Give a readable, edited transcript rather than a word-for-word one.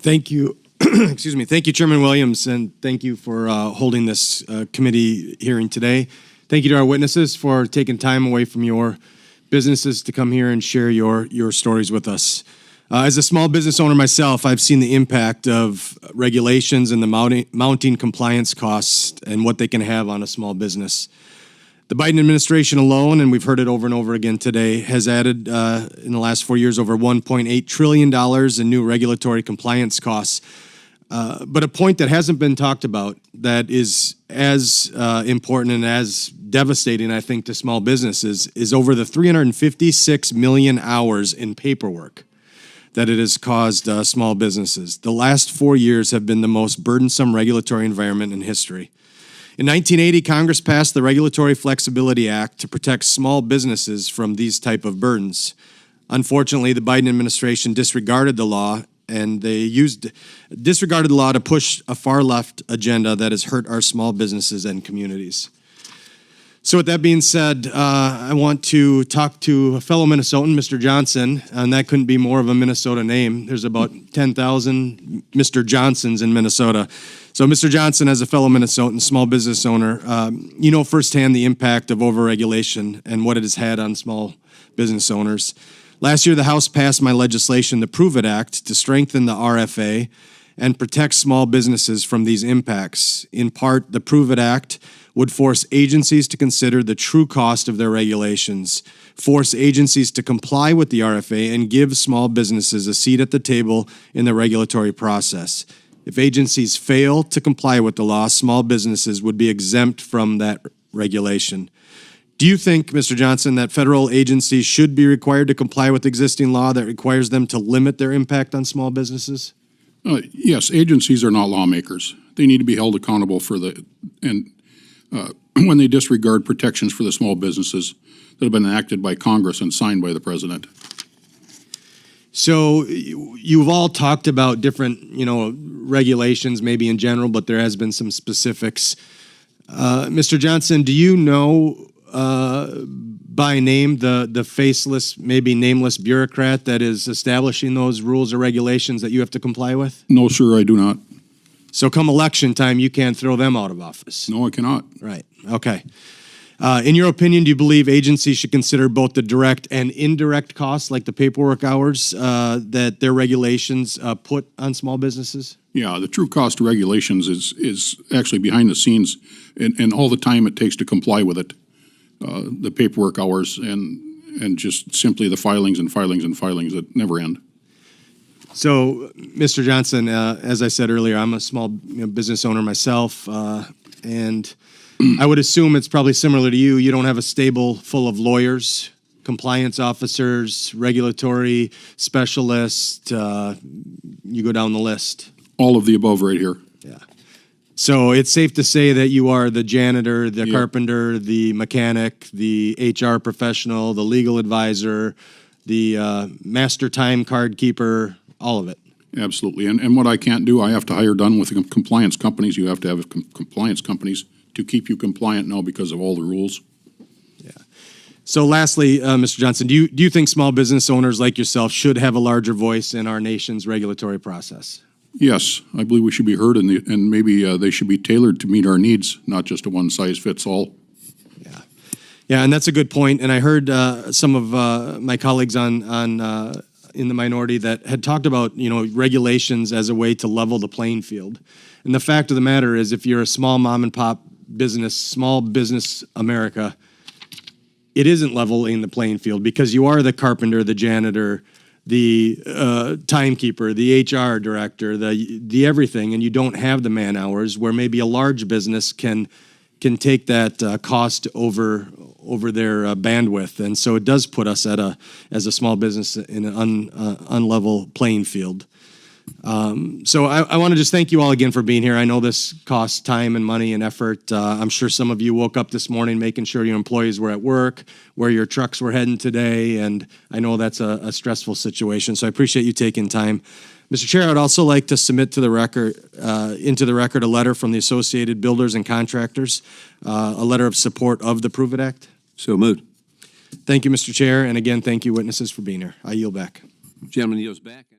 Thank you. Excuse me. Thank you, Chairman Williams, and thank you for holding this committee hearing today. Thank you to our witnesses for taking time away from your businesses to come here and share your stories with us. As a small business owner myself, I've seen the impact of regulations and the mounting compliance costs and what they can have on a small business. The Biden administration alone, and we've heard it over and over again today, has added in the last 4 years over $1.8 trillion in new regulatory compliance costs. But a point that hasn't been talked about that is as important and as devastating, I think, to small businesses is over the 356 million hours in paperwork that it has caused small businesses. The last 4 years have been the most burdensome regulatory environment in history. In 1980, Congress passed the Regulatory Flexibility Act to protect small businesses from these type of burdens. Unfortunately, the Biden administration disregarded the law, and they disregarded the law to push a far-left agenda that has hurt our small businesses and communities. So with that being said, I want to talk to a fellow Minnesotan, Mr. Johnson, and that couldn't be more of a Minnesota name. There's about 10,000 Mr. Johnsons in Minnesota. So Mr. Johnson, as a fellow Minnesotan small business owner, you know firsthand the impact of overregulation and what it has had on small business owners. Last year, the House passed my legislation, the Prove It Act, to strengthen the RFA and protect small businesses from these impacts. In part, the Prove It Act would force agencies to consider the true cost of their regulations, force agencies to comply with the RFA, and give small businesses a seat at the table in the regulatory process. If agencies fail to comply with the law, small businesses would be exempt from that regulation. Do you think, Mr. Johnson, that federal agencies should be required to comply with existing law that requires them to limit their impact on small businesses? Yes, agencies are not lawmakers. They need to be held accountable for when they disregard protections for the small businesses that have been enacted by Congress and signed by the president. So you've all talked about different, regulations maybe in general, but there has been some specifics. Mr. Johnson, do you know by name the faceless, maybe nameless bureaucrat that is establishing those rules or regulations that you have to comply with? No, sir, I do not. So come election time, you can't throw them out of office? No, I cannot. Right. Okay. In your opinion, do you believe agencies should consider both the direct and indirect costs, like the paperwork hours that their regulations put on small businesses? Yeah, the true cost of regulations is actually behind the scenes and all the time it takes to comply with it. The paperwork hours and just simply the filings and filings and filings that never end. So, Mr. Johnson, as I said earlier, I'm a small business owner myself, and I would assume it's probably similar to you. You don't have a stable full of lawyers, compliance officers, regulatory specialists. You go down the list. All of the above right here. Yeah. So it's safe to say that you are the janitor, the carpenter, the mechanic, the HR professional, the legal advisor, the master time card keeper, all of it. Absolutely. And what I can't do, I have to hire done with compliance companies. You have to have compliance companies to keep you compliant now because of all the rules. Yeah. So lastly, Mr. Johnson, do you think small business owners like yourself should have a larger voice in our nation's regulatory process? Yes, I believe we should be heard, and maybe they should be tailored to meet our needs, not just a one-size-fits-all. Yeah, and that's a good point. And I heard some of my colleagues in the minority that had talked about regulations as a way to level the playing field. And the fact of the matter is, if you're a small mom and pop business, small business America, it isn't leveling the playing field because you are the carpenter, the janitor, the timekeeper, the HR director, the everything, and you don't have the man hours where maybe a large business can take that cost over their bandwidth, and so it does put us as a small business in an unlevel playing field. So I want to just thank you all again for being here. I know this costs time and money and effort. I'm sure some of you woke up this morning making sure your employees were at work, where your trucks were heading today, and I know that's a stressful situation, so I appreciate you taking time. Mr. Chair, I'd also like to submit to the record, into the record, a letter from the Associated Builders and Contractors, a letter of support of the Prove It Act. So moved. Thank you, Mr. Chair, and again, thank you, witnesses, for being here. I yield back. Gentleman yields back.